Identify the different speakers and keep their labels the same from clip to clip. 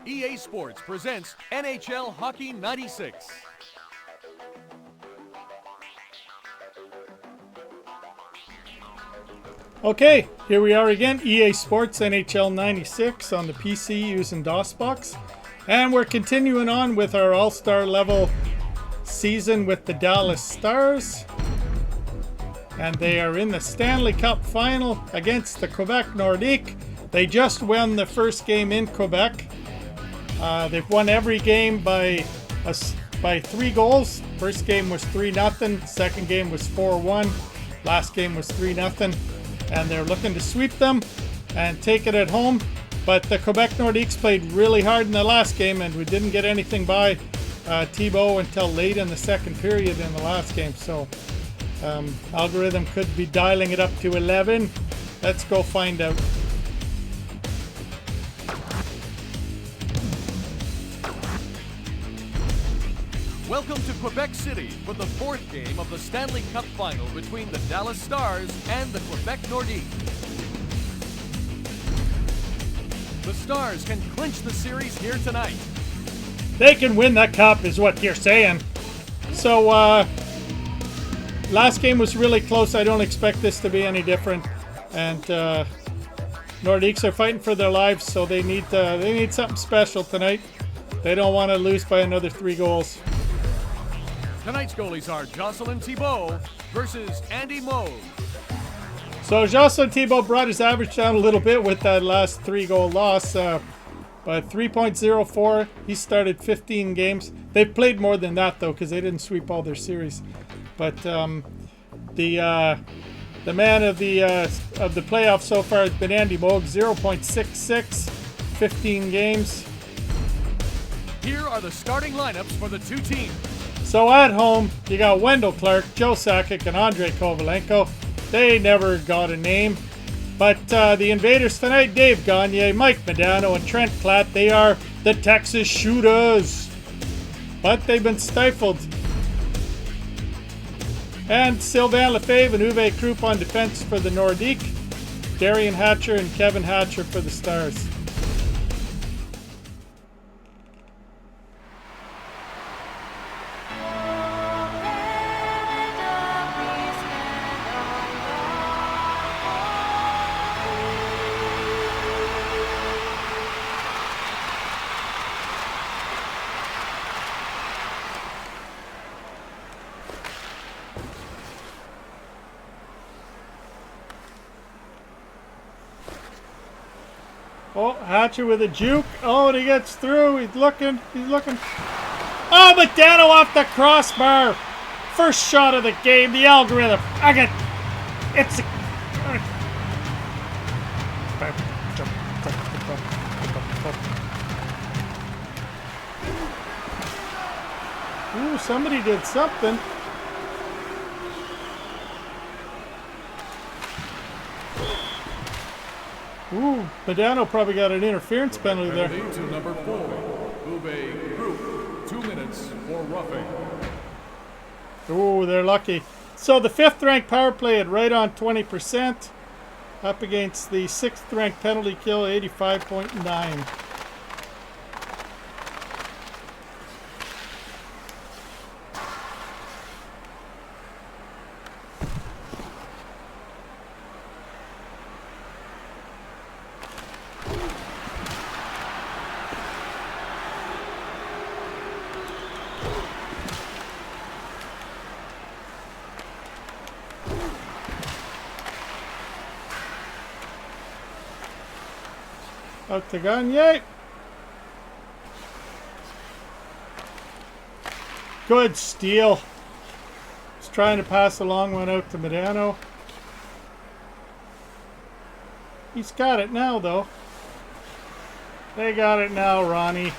Speaker 1: EA Sports presents NHL Hockey 96.
Speaker 2: Okay, here we are again, EA Sports NHL 96 on the PC using DOSBox. And we're continuing on with our all-star level season with the Dallas Stars. And they are in the Stanley Cup Final against the Quebec Nordiques. They just won the first game in Quebec. They've won every game by 3 goals. First game was 3-0. Second game was 4-1. Last game was 3-0. And they're looking to sweep them and take it at home. But the Quebec Nordiques played really hard in the last game, and we didn't get anything by Thibault until late in the second period in the last game. So Algorithm could be dialing it up to 11. Let's go find out.
Speaker 1: Welcome to Quebec City for the 4th game of the Stanley Cup Final between the Dallas Stars and the Quebec Nordiques. The Stars can clinch the series here tonight.
Speaker 2: They can win that cup is what you're saying. So last game was really close. I don't expect this to be any different. And Nordiques are fighting for their lives, so they need something special tonight. They don't want to lose by another 3 goals.
Speaker 1: Tonight's goalies are Jocelyn Thibault versus Andy Moog.
Speaker 2: So Jocelyn Thibault brought his average down a little bit with that last 3-goal loss. But 3.04, he started 15 games. They've played more than that though, because they didn't sweep all their series. But the man of the playoffs so far has been Andy Moog, 0.66, 15 games.
Speaker 1: Here are the starting lineups for the two teams.
Speaker 2: So at home, you got Wendell Clark, Joe Sakic, and Andrei Kovalenko. They never got a name. But the invaders tonight, Dave Gagner, Mike Modano, and Trent Platt, they are the Texas Shooters. But they've been stifled. And Sylvain Lefebvre and Uwe Krupp on defense for the Nordiques. Darian Hatcher and Kevin Hatcher for the Stars. Oh, Hatcher with a juke. Oh, and he gets through. He's looking. Oh, Modano off the crossbar. First shot of the game. The Algorithm. It's Ooh, somebody did something. Ooh, Modano probably got an interference penalty there.
Speaker 1: To number 4, Uwe Krupp, 2 minutes for roughing.
Speaker 2: Ooh, they're lucky. So the 5th ranked power play at right on 20%, up against the 6th ranked penalty kill, 85.9. Out to Gagner. Good steal. Just trying to pass a long one out to Modano. He's got it now, though. They got it now, Ronnie.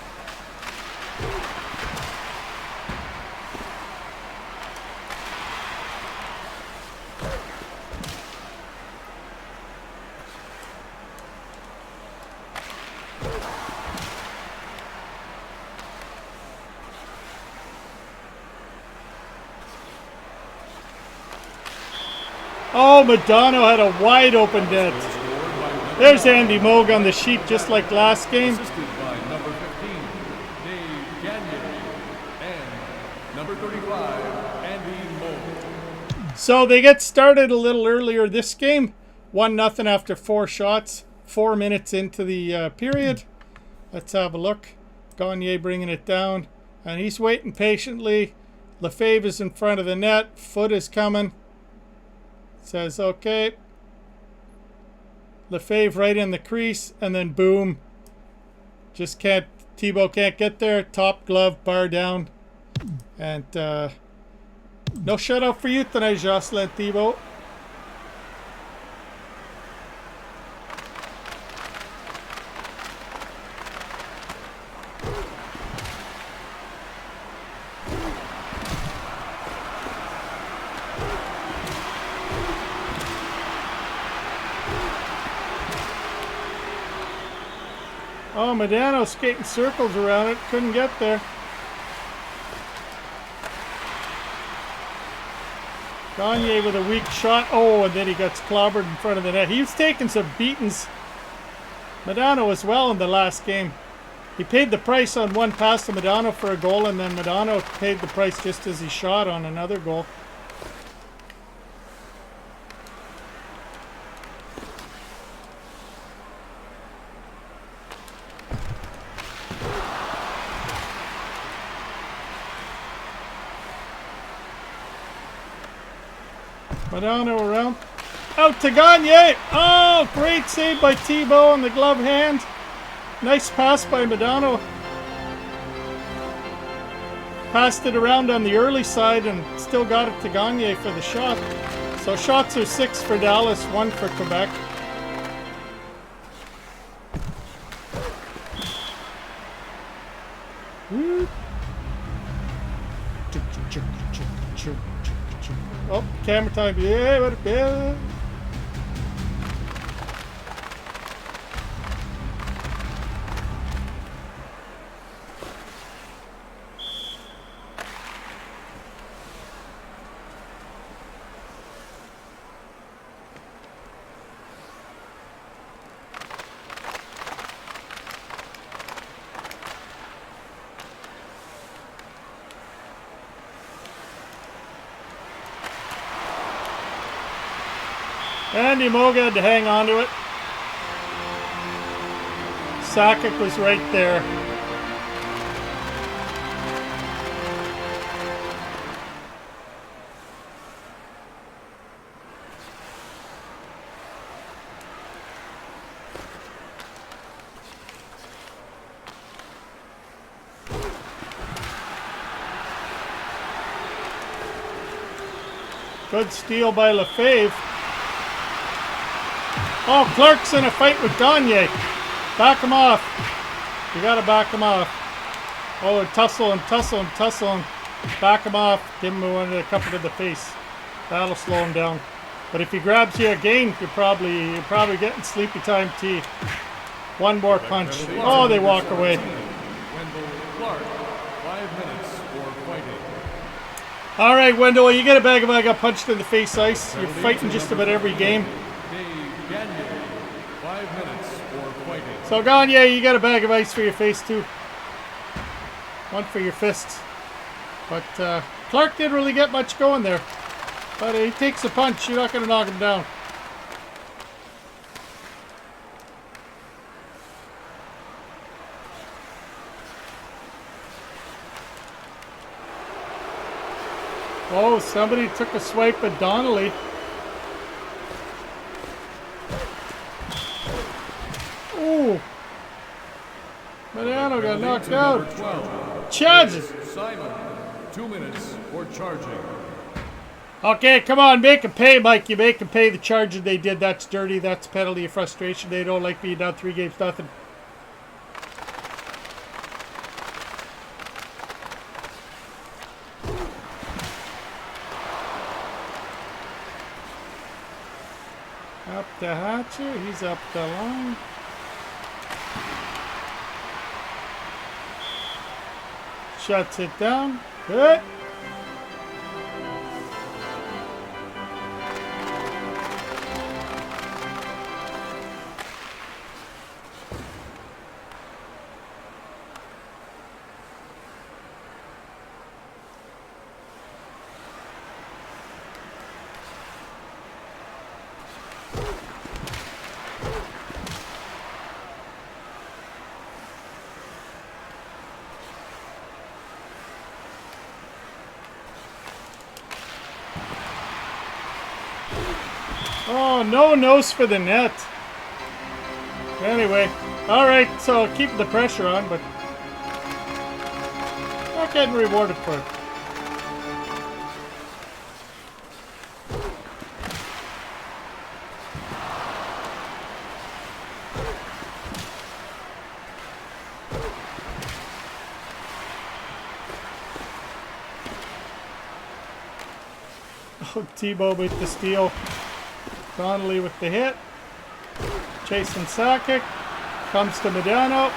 Speaker 2: Oh, Modano had a wide open net. There's Andy Moog on the sheet just like last game. So they get started a little earlier this game. 1-0 after 4 shots. 4 minutes into the period. Let's have a look. Gagner bringing it down. And he's waiting patiently. Lefebvre is in front of the net. Foot is coming. Says, okay. Lefebvre right in the crease. And then boom. Just can't. Thibault can't get there. Top glove, bar down. And no shutout for you tonight, Jocelyn Thibault. Oh, Modano skating circles around it. Couldn't get there. Gagner with a weak shot. Oh, and then he gets clobbered in front of the net. He was taking some beatings. Modano as well in the last game. He paid the price on one pass to Modano for a goal, and then Modano paid the price just as he shot on another goal. Modano around. Out to Gagner. Oh, great save by Thibault on the glove hand. Nice pass by Modano. Passed it around on the early side and still got it to Gagner for the shot. So shots are 6 for Dallas, 1 for Quebec. Oh, camera time. Yeah. Andy Moog had to hang on to it. Sakic was right there. Good steal by Lefebvre. Oh, Clark's in a fight with Gagner. Back him off. You gotta back him off. Oh, they're tussling. Back him off. Give him a couple to the face. That'll slow him down. But if he grabs you again, you're probably getting sleepy time tea. One more punch. Oh, they walk away.
Speaker 1: Clark, 5 minutes for fighting.
Speaker 2: All right, Wendell, you get a bag of I got punched in the face ice. You're fighting just about every game.
Speaker 1: Dave Gagner, 5 minutes for fighting.
Speaker 2: So Gagner, you got a bag of ice for your face too. One for your fists. But Clark didn't really get much going there. But he takes a punch. You're not going to knock him down. Oh, somebody took a swipe at Donnelly. Ooh. Modano got knocked out. Charges.
Speaker 1: Simon, 2 minutes for charging.
Speaker 2: Okay, come on, make them pay, Mike. You make them pay the charge they did. That's dirty. That's penalty of frustration. They don't like being down 3 games, nothing. Up to Hatcher. He's up the line. Shuts it down. Good. Oh, no nose for the net. Anyway, alright, so keep the pressure on, but not getting rewarded for it. Oh, Thibault with the steal. Donnelly with the hit. Chasing Sakic. Comes to Modano.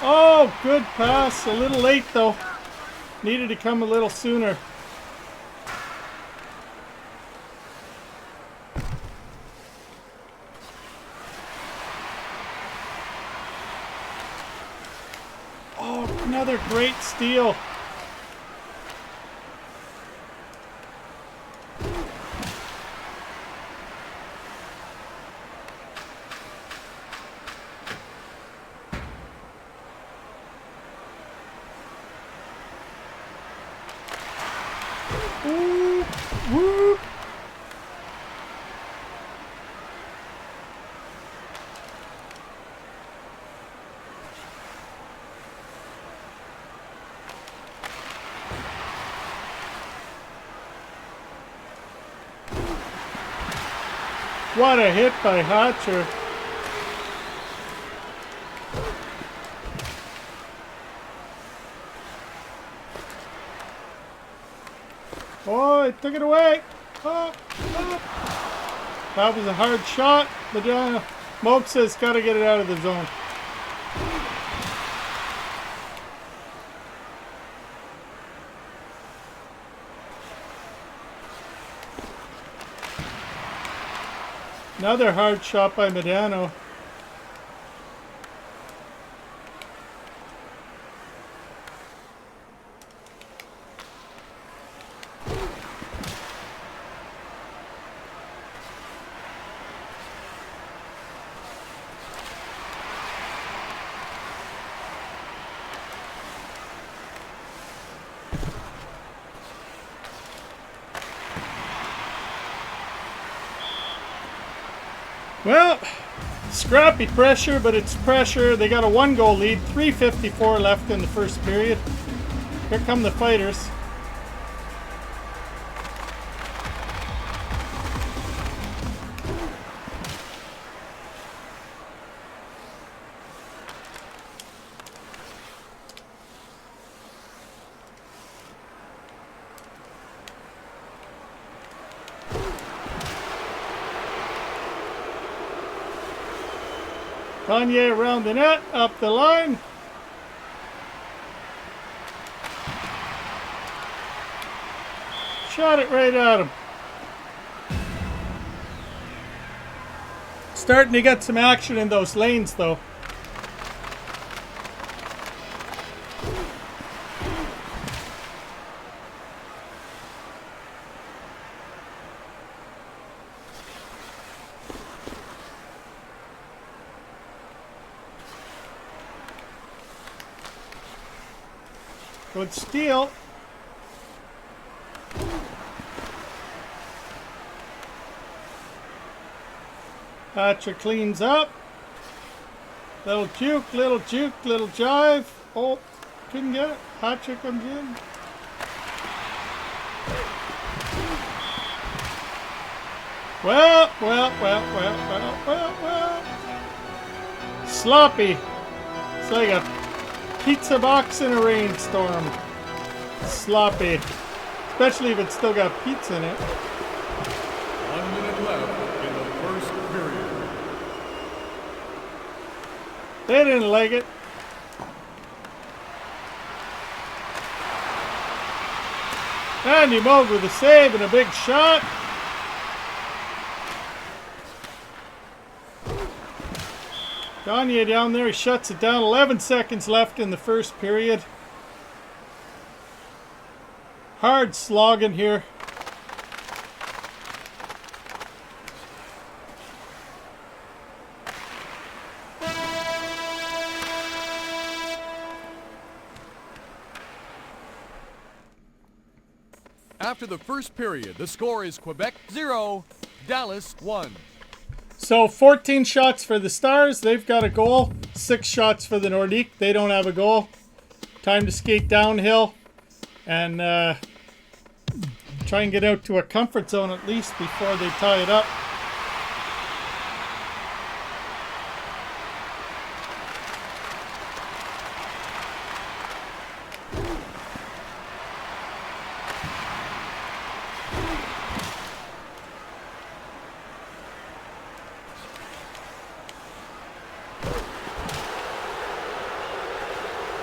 Speaker 2: Oh, good pass. A little late though. Needed to come a little sooner. Oh, another great steal. Ooh, woo. What a hit by Hatcher. Oh, he took it away. Oh, oh. That was a hard shot. Modano. Moog says got to get it out of the zone. Another hard shot by Modano. Well, scrappy pressure, but it's pressure. They got a 1-goal lead, 3:54 left in the first period. Here come the fighters. Kanye around the net, up the line. Shot it right at him. Starting to get some action in those lanes though. Good steal. Hatcher cleans up. Little juke, little jive. Oh, couldn't get it. Hatcher comes in. Well. Sloppy. It's like a pizza box in a rainstorm. Sloppy. Especially if it's still got pizza in it.
Speaker 1: 1 minute left in the first period.
Speaker 2: They didn't like it. Andy Moog with a save and a big shot. Gagne down there, he shuts it down. 11 seconds left in the first period. Hard slogging here.
Speaker 1: After the first period, the score is Quebec 0, Dallas 1.
Speaker 2: So 14 shots for the Stars. They've got a goal. 6 shots for the Nordiques. They don't have a goal. Time to skate downhill and try and get out to a comfort zone at least before they tie it up.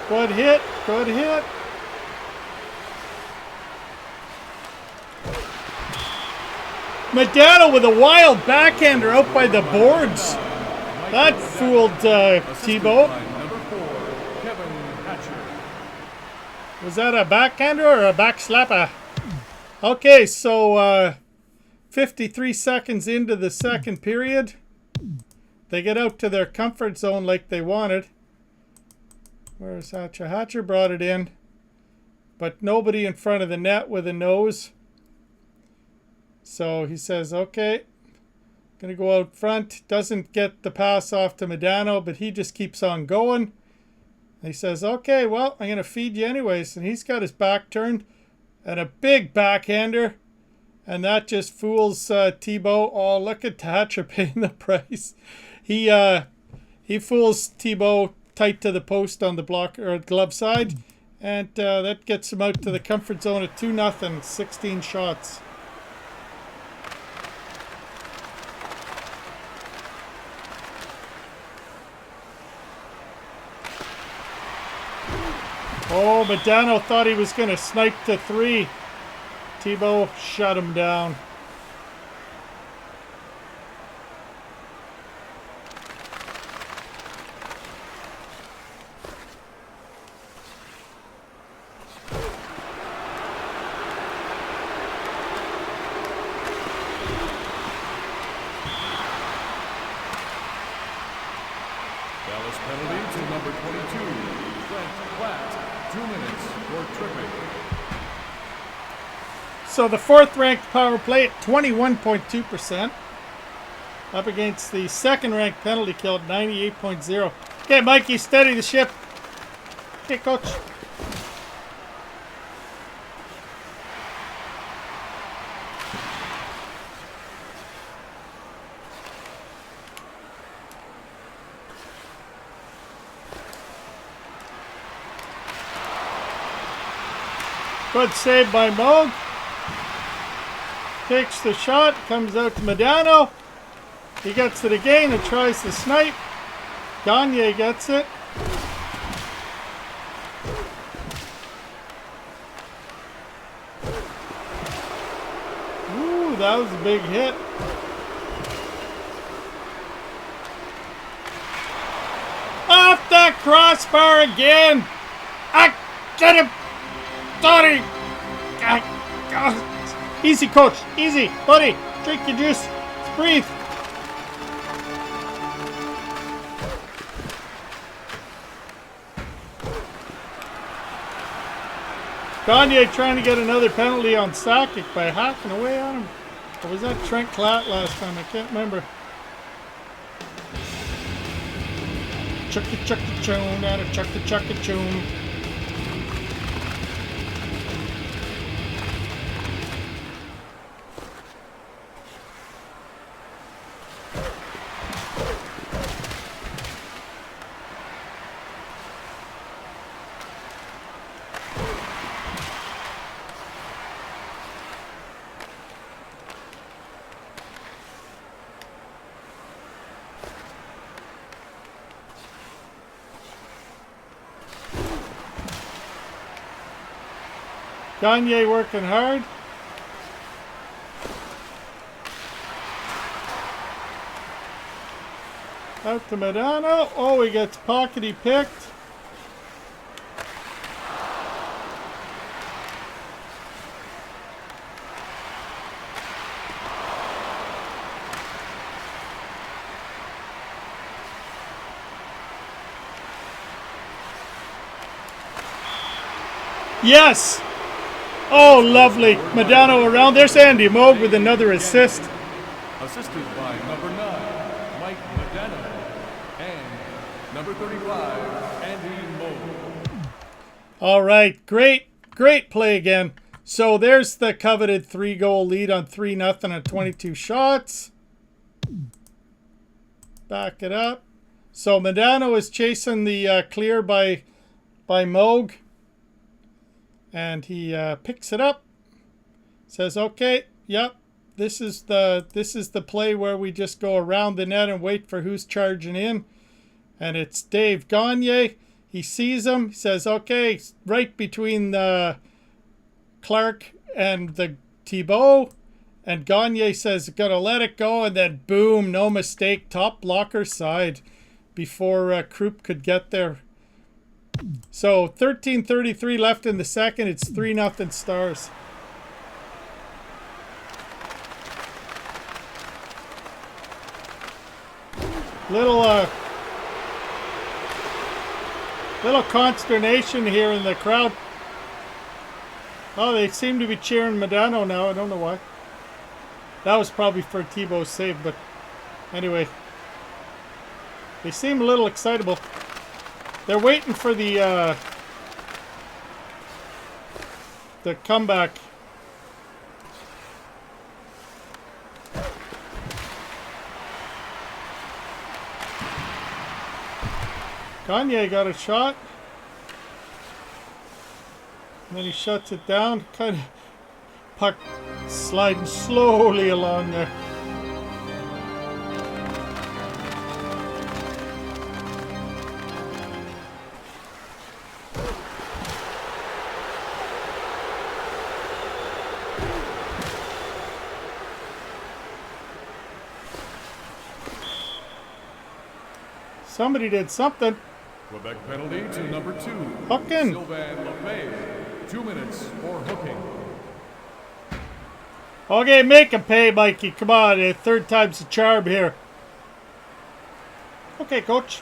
Speaker 2: Good hit, good hit. Modano with a wild backhander out by the boards. That fooled Thibault. Was that a backhander or a backslapper? Okay, so 53 seconds into the second period. They get out to their comfort zone like they wanted. Where's Hatcher? Hatcher brought it in, but nobody in front of the net with a nose. So he says, okay, gonna go out front. Doesn't get the pass off to Modano, but he just keeps on going. He says, okay, well, I'm gonna feed you anyways. And he's got his back turned and a big backhander. And that just fools Thibault. Oh, look at Hatcher paying the price. He fools Thibault tight to the post on the block or glove side, and that gets him out to the comfort zone at 2-0, 16 shots. Oh, Modano thought he was going to snipe to 3. Thibault shut him down.
Speaker 1: Penalty to number 22, Brent Platt, 2 minutes for tripping.
Speaker 2: So the 4th ranked power play at 21.2%. Up against the 2nd ranked penalty kill at 98.0. Okay, Mikey, steady the ship. Okay, coach. Good save by Moog. Takes the shot, comes out to Modano. He gets it again and tries to snipe. Gagner gets it. Ooh, that was a big hit. Off the crossbar again. I get him. Sorry. Easy, coach. Easy. Buddy, drink your juice. Let's breathe. Gagner trying to get another penalty on Sakic by hacking away on him. Or was that Trent Klatt last time? I can't remember. Chuck-a-chuck-a-choon, out of chuck-a-chuck-a-choon. Gagner working hard. Out to Modano. Oh, he gets pockety picked. Yes! Oh, lovely. Modano around. There's Andy Moog with another assist.
Speaker 1: Assisted by number 9, Mike Modano, and number 35, Andy Moog.
Speaker 2: All right, great play again. So there's the coveted 3-goal lead on 3-0 on 22 shots. Back it up. So Modano is chasing the clear by Moog. And he picks it up. Says, okay, yep. This is the play where we just go around the net and wait for who's charging in. And it's Dave Gagner. He sees him. He says, okay, right between the Clark and the Thibault. And Gagner says, gonna let it go. And then boom, no mistake, top blocker side before Krupp could get there. So 13:33 left in the second. It's 3-0 Stars. Little consternation here in the crowd. Oh, they seem to be cheering Modano now. I don't know why. That was probably for Thibault's save, but anyway. They seem a little excitable. They're waiting for the comeback. Gagner got a shot. And then he shuts it down. Kind of puck sliding slowly along there. Somebody did something.
Speaker 1: Quebec penalty to number 2.
Speaker 2: Hooking.
Speaker 1: Sylvain Lefebvre, 2 minutes for hooking.
Speaker 2: Okay, make him pay, Mikey. Come on, third time's the charm here. Okay, coach.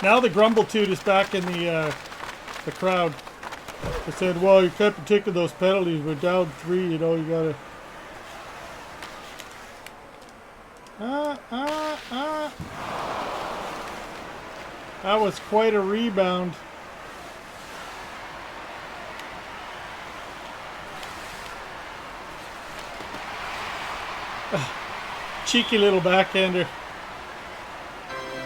Speaker 2: Now the Grumbletude is back in the crowd. They said, well, you can't be taking those penalties. We're down 3, you know, you gotta... That was quite a rebound. Cheeky little backhander.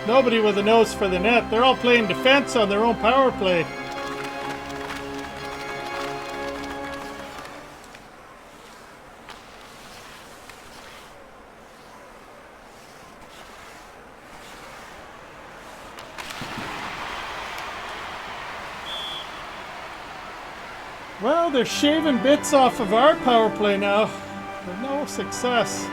Speaker 2: Nobody with a nose for the net. They're all playing defense on their own power play. Well, they're shaving bits off of our power play now. With no success.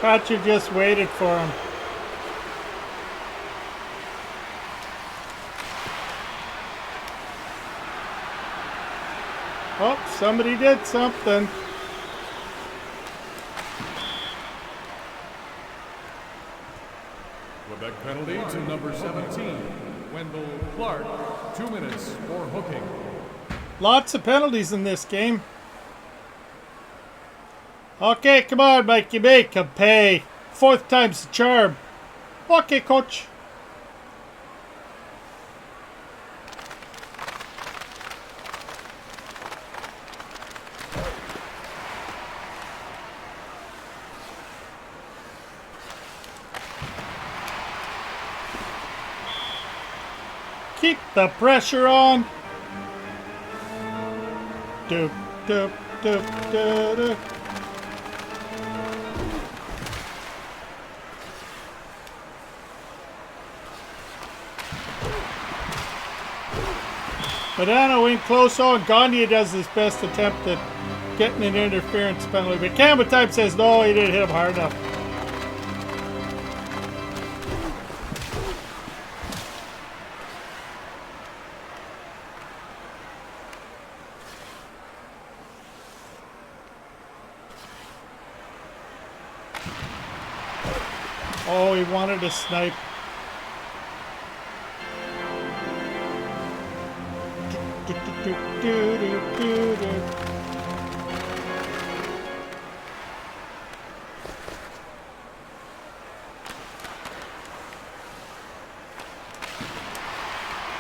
Speaker 2: Patrick just waited for him. Oh, somebody did something.
Speaker 1: Quebec penalty to number 17, Wendell Clark, 2 minutes for hooking.
Speaker 2: Lots of penalties in this game. Okay, come on, Mikey, make him pay. 4th time's the charm. Okay, coach. Keep the pressure on. Doop, doop, doop, doop, doop. Modano in close on. Gagner does his best attempt at getting an interference penalty. But Campbell time says no, he didn't hit him hard enough. Oh, he wanted a snipe.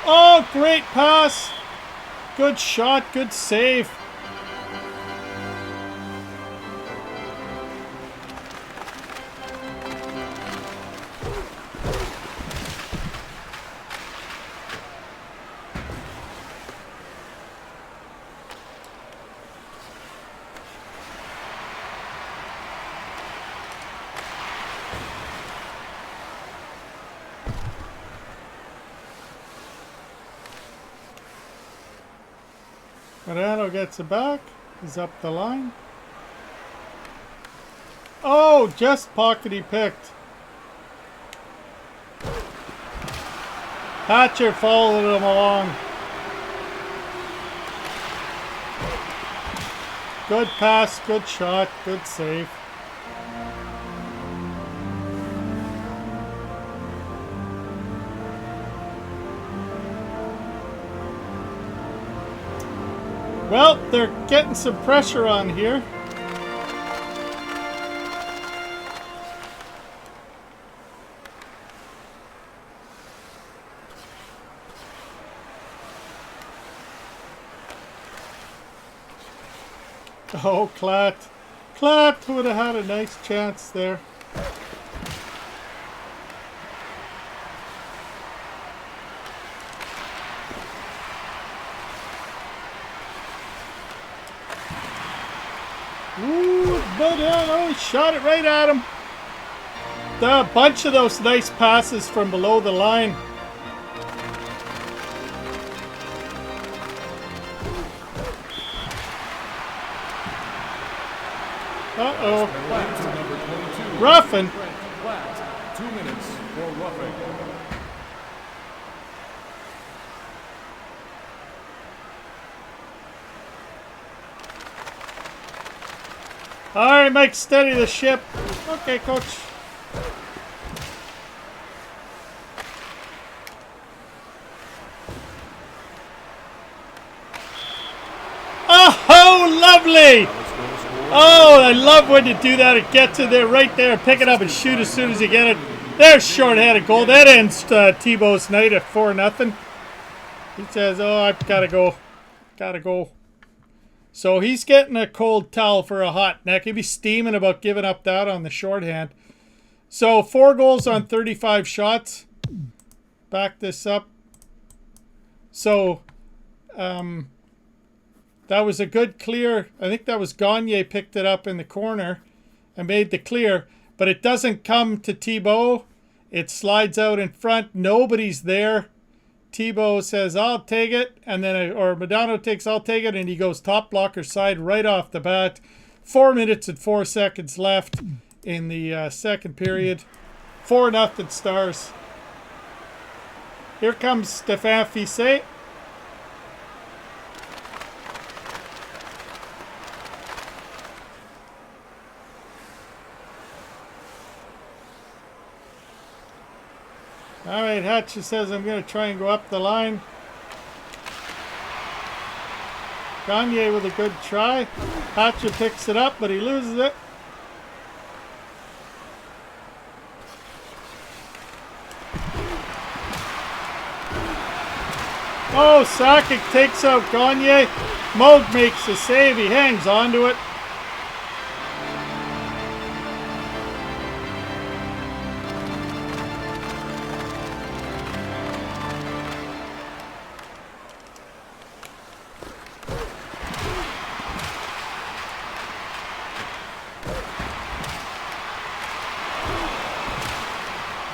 Speaker 2: Oh, great pass. Good shot, good save. Modano gets it back. He's up the line. Oh, just pocket he picked. Hatcher followed him along. Good pass, good shot, good save. Well, they're getting some pressure on here. Oh, Klatt. Klatt would have had a nice chance there. Ooh, Modano, he shot it right at him. A bunch of those nice passes from below the line. Uh-oh. Roughing.
Speaker 1: 2 minutes for roughing.
Speaker 2: All right, Mike, steady the ship. Okay, coach. Oh, lovely. Oh, I love when you do that. It gets in there, right there, pick it up and shoot as soon as you get it. There's short-handed goal. That ends Thibault's night at 4-0. He says, oh, I've got to go. Got to go. So he's getting a cold towel for a hot neck. He'd be steaming about giving up that on the shorthand. So 4 goals on 35 shots. Back this up. So that was a good clear. I think that was Gagner picked it up in the corner and made the clear. But it doesn't come to Thibault. It slides out in front. Nobody's there. Thibault says, I'll take it. And then, or Modano takes, I'll take it. And he goes top blocker side right off the bat. 4 minutes and 4 seconds left in the second period. 4-0 Stars. Here comes Stephane Fiset. All right, Hatcher says, I'm going to try and go up the line. Gagner with a good try. Hatcher picks it up, but he loses it. Oh, Sakic takes out Gagner. Moog makes the save. He hangs on to it.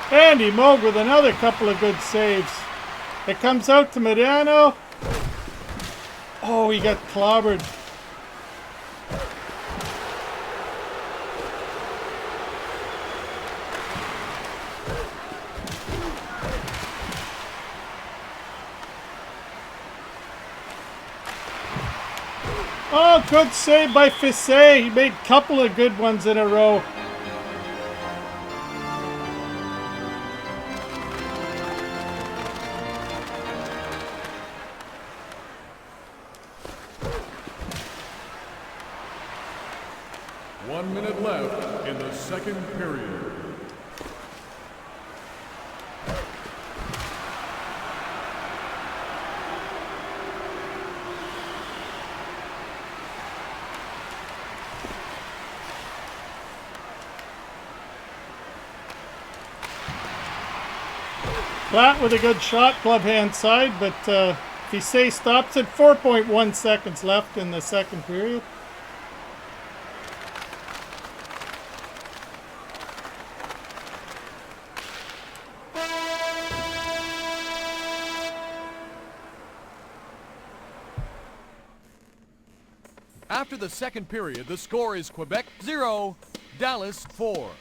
Speaker 2: Andy Moog with another couple of good saves. It comes out to Modano. Oh, he got clobbered. Oh, good save by Fiset. He made a couple of good ones in a row.
Speaker 1: 1 minute left in the second period.
Speaker 2: Flat with a good shot, club hand side, but Fiset stops it. 4.1 seconds left in the second period.
Speaker 1: After the second period, the score is Quebec 0, Dallas 4.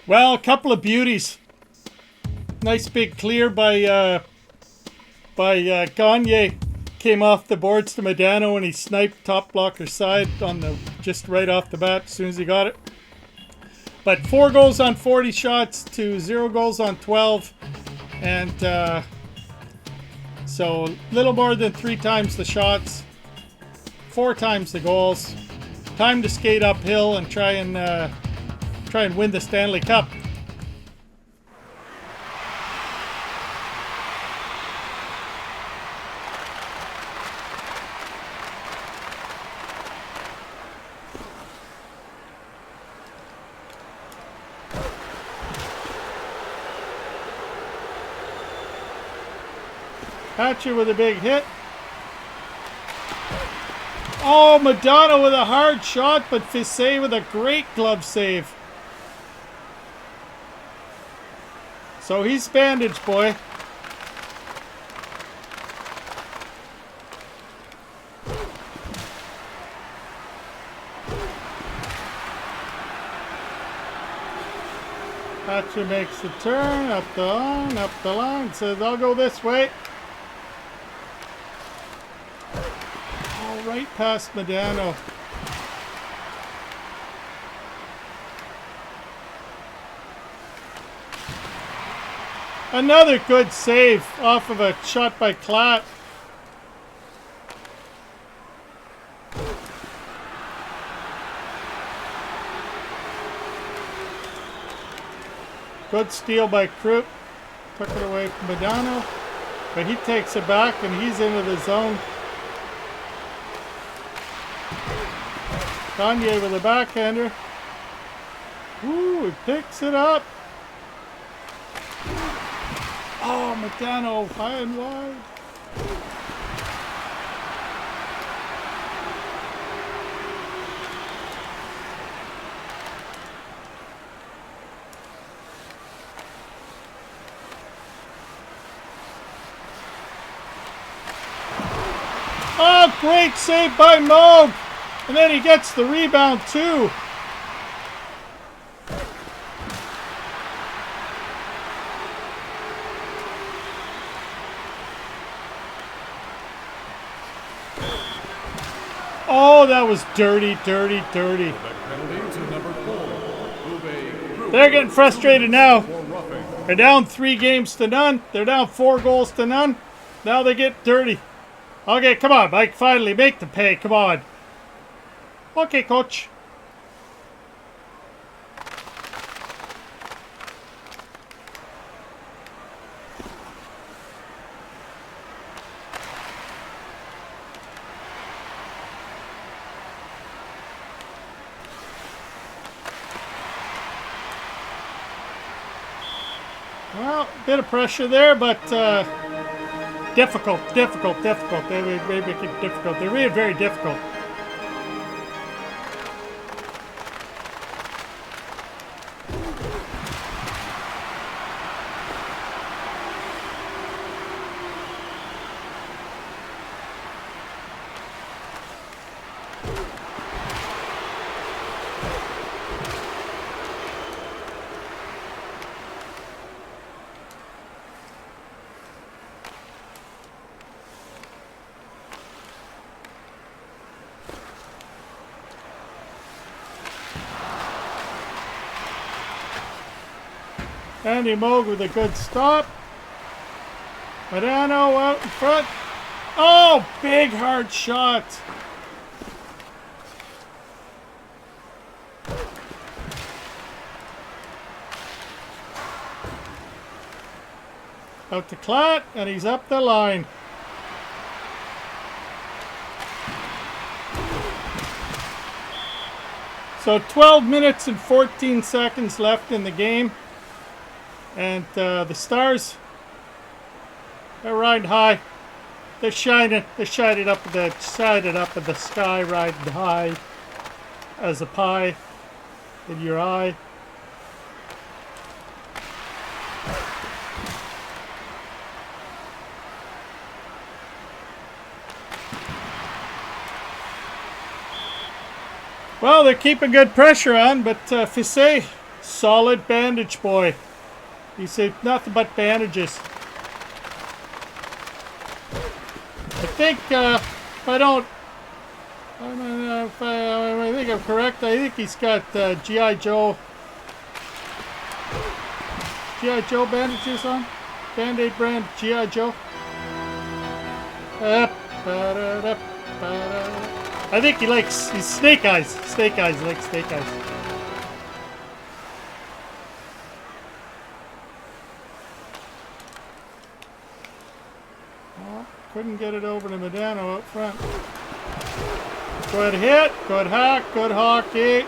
Speaker 2: Well, a couple of beauties. Nice big clear by Gagner. Came off the boards to Modano and he sniped top blocker side on the just right off the bat as soon as he got it. But 4 goals on 40 shots to 0 goals on 12, and so a little more than 3 times the shots, 4 times the goals. Time to skate uphill and try and win the Stanley Cup. Hatcher with a big hit. Oh, Modano with a hard shot, but Fiset with a great glove save. So he's bandaged, boy. Hatcher makes the turn, up the line, says, I'll go this way. Right past Modano. Another good save off of a shot by Klatt. Good steal by Kroot. Took it away from Modano. But he takes it back and he's into the zone. Gagner with a backhander. Ooh, he picks it up. Oh, Modano high and wide. Oh, great save by Moog. And then he gets the rebound too. Oh, that was dirty, dirty, dirty. They're getting frustrated now. They're down 3 games to none. They're down 4 goals to none. Now they get dirty. Okay, come on, Mike. Finally, make the pay. Come on. Okay, coach. Well, a bit of pressure there, but difficult. They made it difficult. They made it very difficult. Andy Moog with a good stop. Modano out in front. Oh, big hard shot. Out to Klatt, and he's up the line. So 12 minutes and 14 seconds left in the game. And the Stars, they're riding high. They're shining up at the sky, riding high as a pie in your eye. Well, they're keeping good pressure on, but Fiset, solid bandage boy. He said nothing but bandages. I think if I think I'm correct. I think he's got G.I. Joe bandages on. Band-Aid brand G.I. Joe. I think he's snake eyes. Snake eyes, he likes snake eyes. Oh, couldn't get it over to Modano up front. Good hit, good hack, good hockey.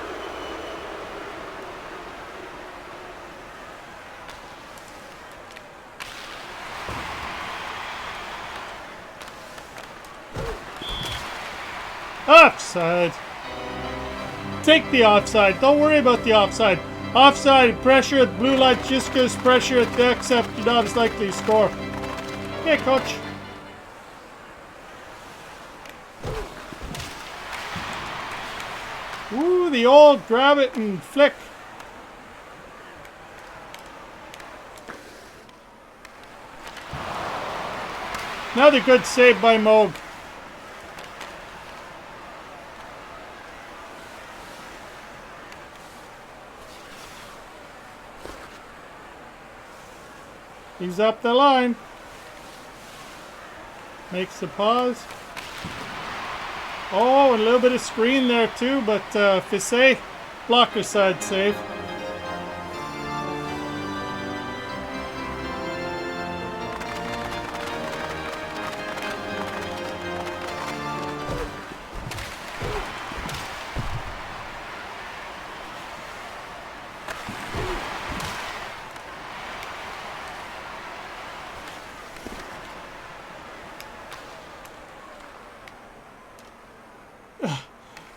Speaker 2: Offside. Take the offside. Don't worry about the offside. Offside, pressure at blue line just gives pressure at the except you're not as likely to score. Okay, coach. Ooh, the old grab it and flick. Another good save by Moog. He's up the line. Makes the pause. Oh, a little bit of screen there too, but Fiset, blocker side save.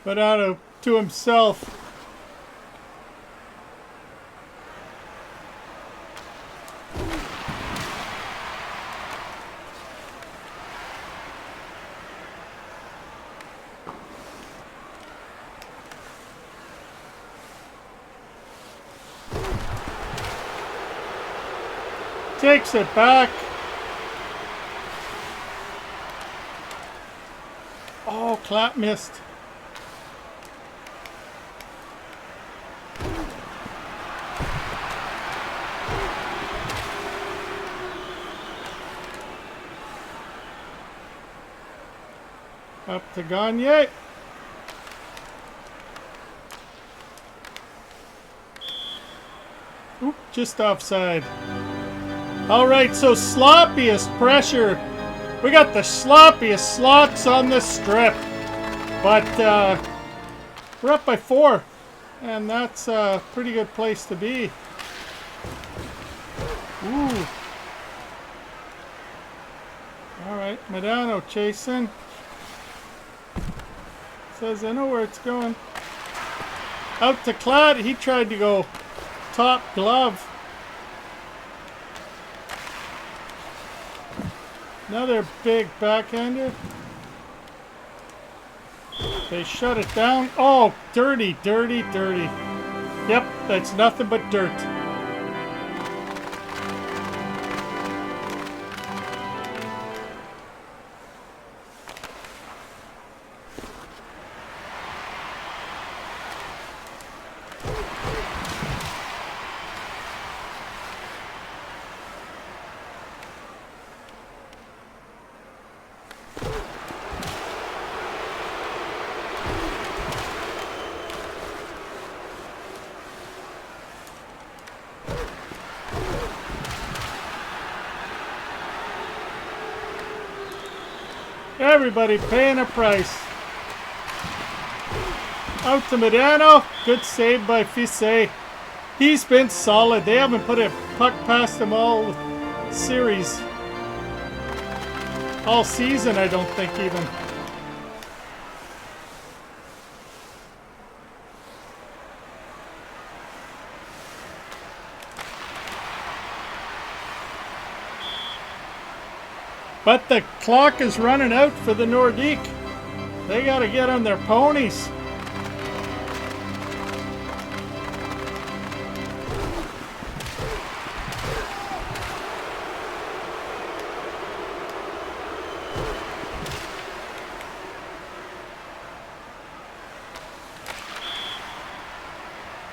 Speaker 2: Modano to himself. Takes it back. Oh, Klatt missed. Up to Gagner. Oop, just offside. All right, so sloppiest pressure. We got the sloppiest slots on the strip. But we're up by 4. And that's a pretty good place to be. Ooh. All right, Modano chasing. Says, I know where it's going. Out to Klatt. He tried to go top glove. Another big backhander. They shut it down. Oh, dirty, dirty, dirty. Yep, that's nothing but dirt. Everybody paying a price. Out to Modano. Good save by Fiset. He's been solid. They haven't put a puck past him all series. All season, I don't think even. But the clock is running out for the Nordiques. They got to get on their ponies.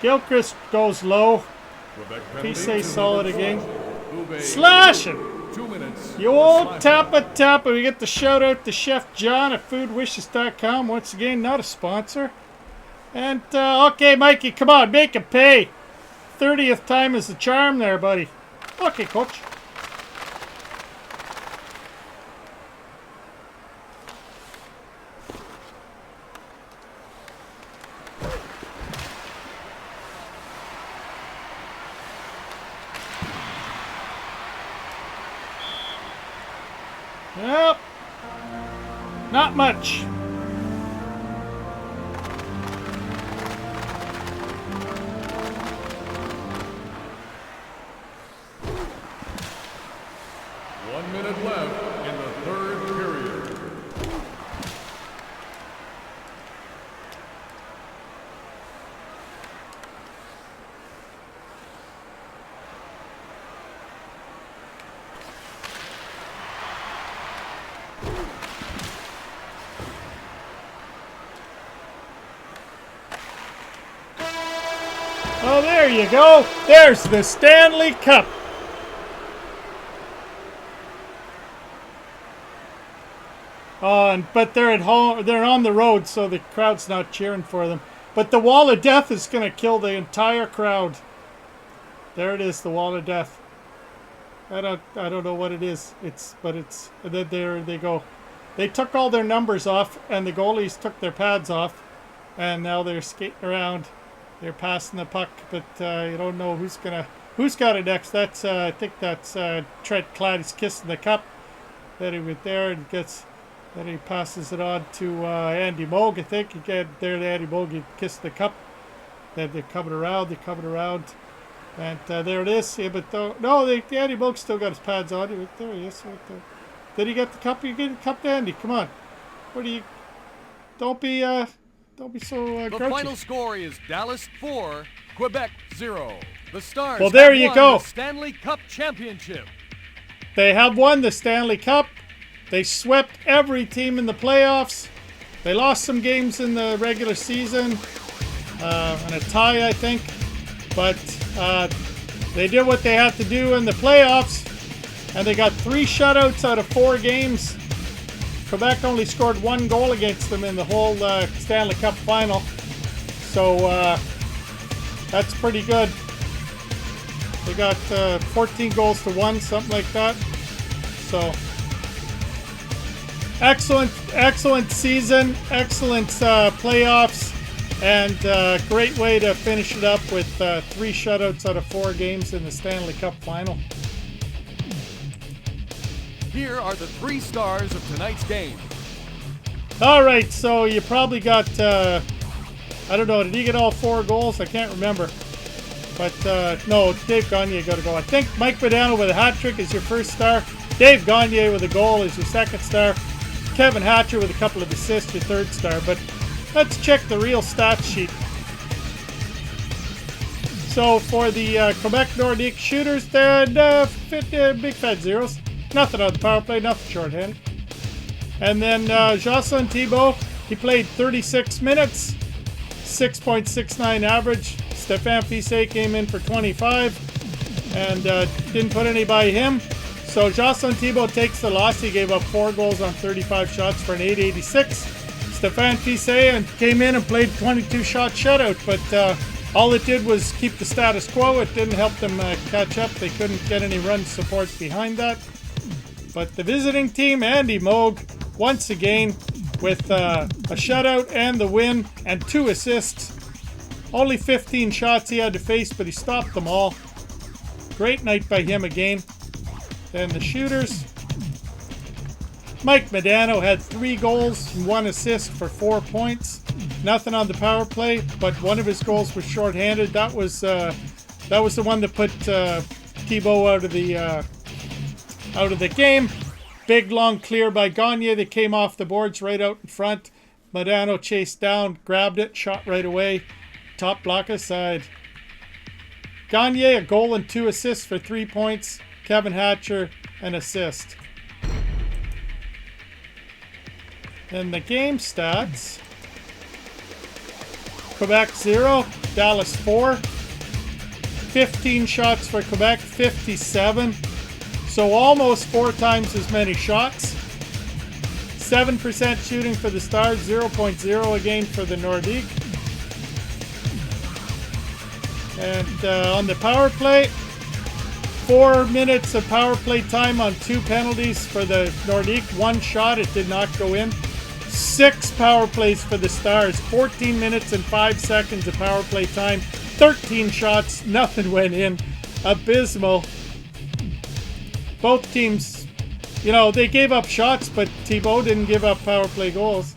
Speaker 2: Gilchrist goes low. Fiset solid again. Slashing!
Speaker 1: 2 minutes.
Speaker 2: You old tappa. We get the shout out to Chef John at foodwishes.com. Once again, not a sponsor. And, okay, Mikey, come on, make it pay. 30th time is the charm there, buddy. Okay, coach. Yep. Not much.
Speaker 1: One minute left in the third period.
Speaker 2: Oh, there you go. There's the Stanley Cup. But they're at home. They're on the road, so the crowd's not cheering for them. But the wall of death is going to kill the entire crowd. There it is, the wall of death. I don't know what it is. There they go. They took all their numbers off, and the goalies took their pads off, and now they're skating around. They're passing the puck, but you don't know who's got it next. That's I think that's Trent Claddy's kissing the cup. Then he went there and then he passes it on to Andy Moog. I think he get there to Andy Moog. He kissed the cup. Then they're coming around. And there it is. Yeah, but Andy Moog still got his pads on. There he is. Right there. Did he get the cup? You get the cup to Andy. Come on. Don't be so
Speaker 1: The
Speaker 2: grouchy.
Speaker 1: final score is Dallas 4, Quebec 0. The Stars
Speaker 2: Well, there
Speaker 1: have
Speaker 2: you
Speaker 1: won
Speaker 2: go.
Speaker 1: the Stanley Cup Championship.
Speaker 2: They have won the Stanley Cup. They swept every team in the playoffs. They lost some games in the regular season, and a tie, I think. But they did what they had to do in the playoffs, and they got 3 shutouts out of 4 games. Quebec only scored 1 goal against them in the whole Stanley Cup Final. So that's pretty good. They got 14 goals to 1, something like that. So excellent season, excellent playoffs, and great way to finish it up with 3 shutouts out of 4 games in the Stanley Cup Final.
Speaker 1: Here are the 3 stars of tonight's game.
Speaker 2: All right, so you probably got, I don't know, did he get all 4 goals? I can't remember. But, no, Dave Gagner got a goal. I think Mike Modano with a hat trick is your first star. Dave Gagner with a goal is your second star. Kevin Hatcher with a couple of assists, your third star. But let's check the real stats sheet. So for the Quebec Nordiques shooters, they're big fat zeros. Nothing on the power play, nothing shorthanded. And then Jocelyn Thibault, he played 36 minutes, 6.69 average. Stephane Fiset came in for 25 and didn't put any by him. So Jocelyn Thibault takes the loss. He gave up 4 goals on 35 shots for an 886. Stephane Fiset came in and played 22-shot shutout, but all it did was keep the status quo. It didn't help them catch up. They couldn't get any run support behind that. But the visiting team, Andy Moog, once again with a shutout and the win and 2 assists. Only 15 shots he had to face, but he stopped them all. Great night by him again. Then the shooters. Mike Modano had 3 goals and 1 assist for 4 points. Nothing on the power play, but one of his goals was shorthanded. That was the one that put Thibault out of the game. Big long clear by Gagner that came off the boards right out in front. Modano chased down, grabbed it, shot right away. Top block aside. Gagner, a goal and 2 assists for 3 points. Kevin Hatcher, an assist. Then the game stats. Quebec 0, Dallas 4. 15 shots for Quebec, 57. So almost 4 times as many shots. 7% shooting for the Stars, 0.0 again for the Nordiques. And on the power play, 4 minutes of power play time on 2 penalties for the Nordiques. 1 shot, it did not go in. 6 power plays for the Stars. 14 minutes and 5 seconds of power play time. 13 shots, nothing went in. Abysmal. Both teams, they gave up shots, but Thibault didn't give up power play goals.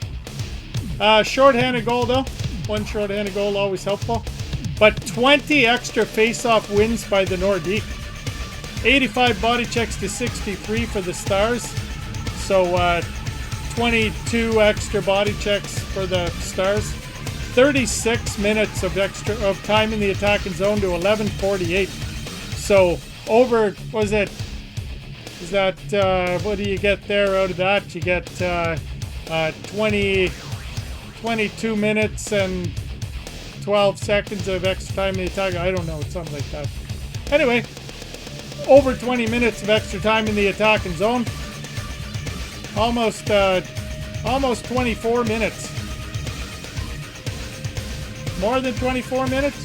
Speaker 2: Shorthanded goal, though. 1 shorthanded goal, always helpful. But 20 extra face-off wins by the Nordiques. 85 body checks to 63 for the Stars. So 22 extra body checks for the Stars. 36 minutes of time in the attacking zone to 11:48. So over, what do you get there out of that? You get 22 minutes and 12 seconds of extra time in the attack. I don't know, something like that. Anyway, over 20 minutes of extra time in the attacking zone. Almost 24 minutes. More than 24 minutes?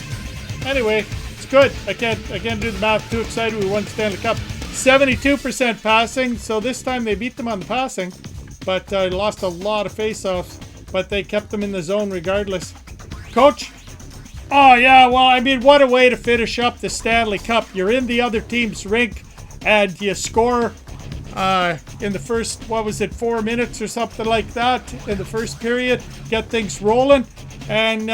Speaker 2: Anyway, it's good. I can't do the math. Too excited we won the Stanley Cup. 72% passing, so this time they beat them on the passing, but lost a lot of face-offs, but they kept them in the zone regardless. Coach? Oh yeah, well, I mean, what a way to finish up the Stanley Cup. You're in the other team's rink, and you score in the first, 4 minutes or something like that in the first period, get things rolling, and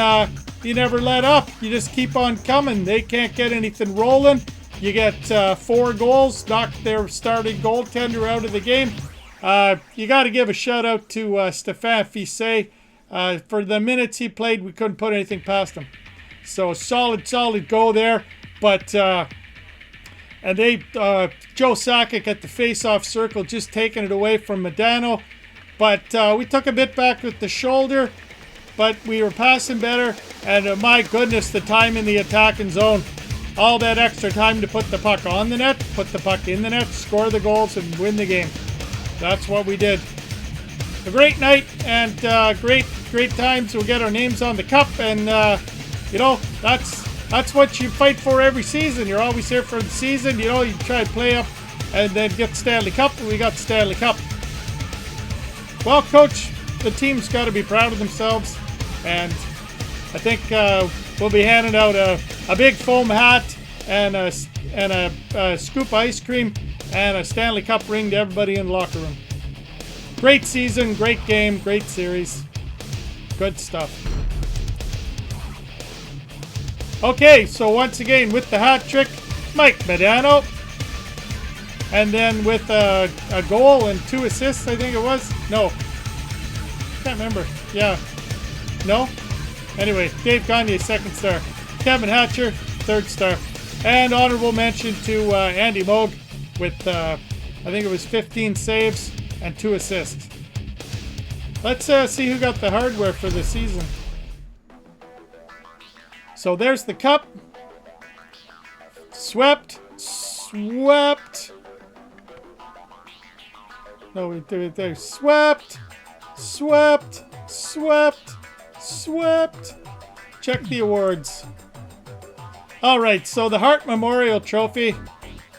Speaker 2: you never let up. You just keep on coming. They can't get anything rolling. You get 4 goals, knock their starting goaltender out of the game. You got to give a shout out to Stephane Fiset. For the minutes he played, we couldn't put anything past him. So solid go there. But and Joe Sakic at the face-off circle, just taking it away from Modano. But we took a bit back with the shoulder, but we were passing better. And my goodness, the time in the attacking zone. All that extra time to put the puck on the net, put the puck in the net, score the goals, and win the game. That's what we did. A great night and great times. We'll get our names on the cup, and that's what you fight for every season. You're always here for the season. You try to play up and then get the Stanley Cup, and we got the Stanley Cup. Well, Coach, the team's got to be proud of themselves, and I think we'll be handing out a big foam hat and a scoop of ice cream and a Stanley Cup ring to everybody in the locker room. Great season, great game, great series. Good stuff. Okay, so once again with the hat trick, Mike Modano. And then with a goal and 2 assists, I think it was. No. Can't remember. Yeah. No? Anyway, Dave Gagner, 2nd star. Kevin Hatcher, 3rd star. And honorable mention to Andy Moog with, I think it was 15 saves and 2 assists. Let's see who got the hardware for the season. So there's the cup. Swept. No, we do it there. Swept. Check the awards. All right, so the Hart Memorial Trophy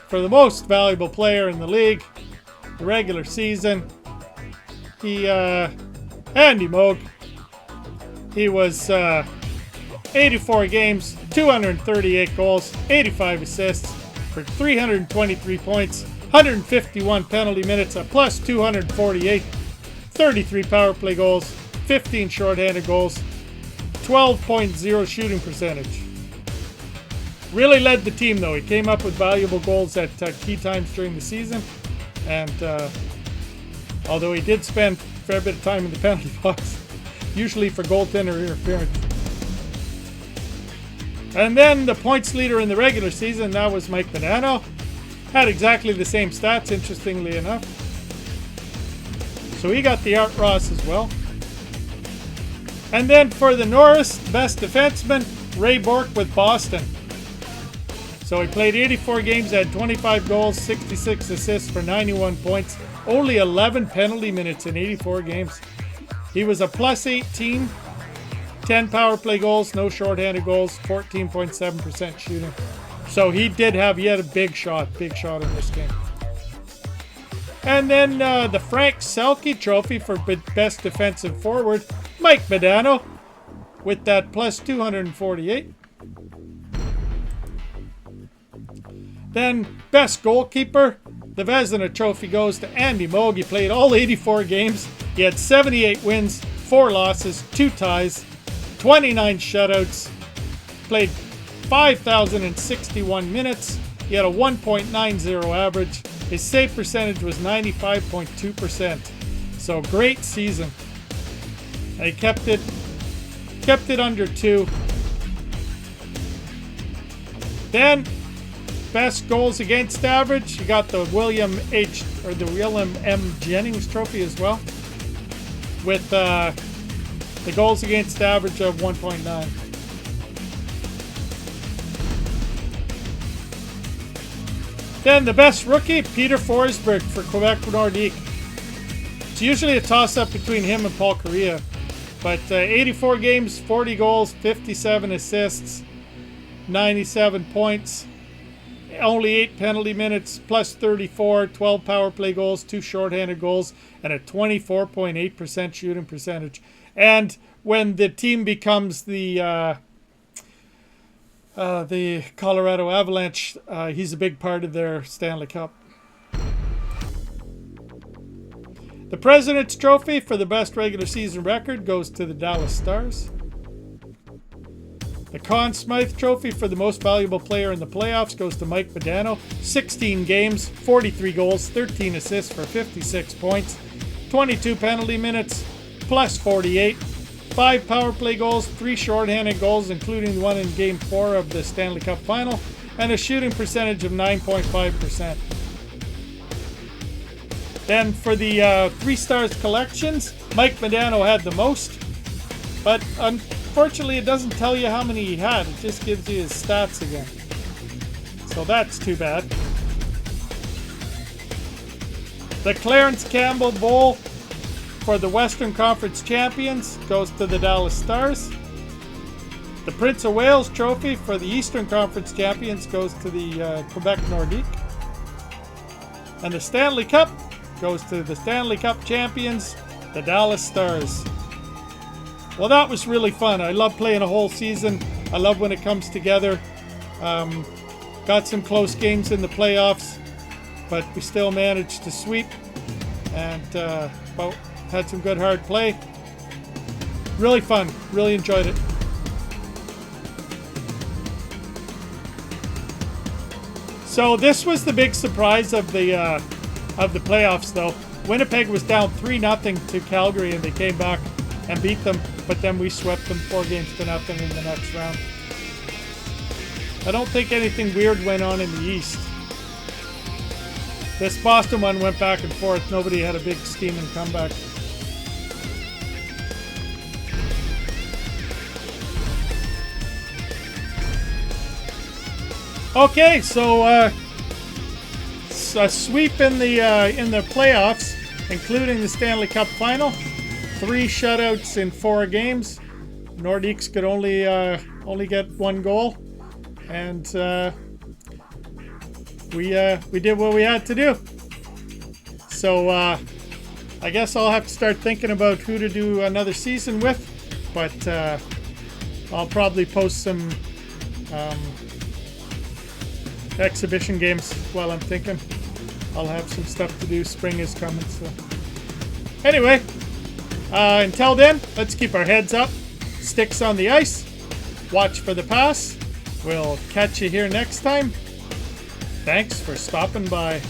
Speaker 2: for the most valuable player in the league, the regular season. Andy Moog. He was 84 games, 238 goals, 85 assists for 323 points, 151 penalty minutes, a plus 248, 33 power play goals, 15 shorthanded goals, 12.0 shooting percentage. Really led the team though. He came up with valuable goals at key times during the season, and although he did spend a fair bit of time in the penalty box, usually for goaltender interference. And then the points leader in the regular season, that was Mike Modano. Had exactly the same stats, interestingly enough. So he got the Art Ross as well. And then for the Norris, best defenseman, Ray Bourque with Boston. So he played 84 games, had 25 goals, 66 assists for 91 points, only 11 penalty minutes in 84 games. He was a plus 18, 10 power play goals, no shorthanded goals, 14.7% shooting. So he had a big shot in this game. And then the Frank Selke trophy for best defensive forward, Mike Modano with that plus 248. Then best goalkeeper, the Vezina trophy goes to Andy Moog. He played all 84 games. He had 78 wins, 4 losses, 2 ties, 29 shutouts, played 5,061 minutes. He had a 1.90 average. His save percentage was 95.2%. So great season. And he kept it under 2. Then best goals against average, you got the William M. Jennings trophy as well, with the goals against average of 1.9. Then the best rookie, Peter Forsberg for Quebec Nordiques. It's usually a toss-up between him and Paul Kariya, but 84 games, 40 goals, 57 assists, 97 points. Only 8 penalty minutes, plus 34, 12 power play goals, 2 shorthanded goals, and a 24.8% shooting percentage. And when the team becomes the Colorado Avalanche, he's a big part of their Stanley Cup. The President's Trophy for the best regular season record goes to the Dallas Stars. The Conn Smythe Trophy for the most valuable player in the playoffs goes to Mike Modano. 16 games, 43 goals, 13 assists for 56 points, 22 penalty minutes, plus 48, 5 power play goals, 3 shorthanded goals, including the one in Game 4 of the Stanley Cup Final, and a shooting percentage of 9.5%. Then for the 3 Stars collections, Mike Modano had the most, but unfortunately, it doesn't tell you how many he had. It just gives you his stats again. So that's too bad. The Clarence Campbell Bowl for the Western Conference champions goes to the Dallas Stars. The Prince of Wales Trophy for the Eastern Conference champions goes to the Quebec Nordiques. And the Stanley Cup goes to the Stanley Cup champions, the Dallas Stars. Well, that was really fun. I love playing a whole season. I love when it comes together. Got some close games in the playoffs, but we still managed to sweep and had some good hard play. Really fun. Really enjoyed it. So this was the big surprise of the playoffs, though. Winnipeg was down 3-0 to Calgary, and they came back and beat them, but then we swept them 4-0 in the next round. I don't think anything weird went on in the East. This Boston one went back and forth. Nobody had a big steaming comeback. Okay, so a sweep in the playoffs, including the Stanley Cup Final. 3 shutouts in 4 games. Nordiques could only get 1 goal, and we did what we had to do. So I guess I'll have to start thinking about who to do another season with, but I'll probably post some exhibition games while I'm thinking. I'll have some stuff to do. Spring is coming, so. Anyway, until then, let's keep our heads up, sticks on the ice, watch for the pass. We'll catch you here next time. Thanks for stopping by.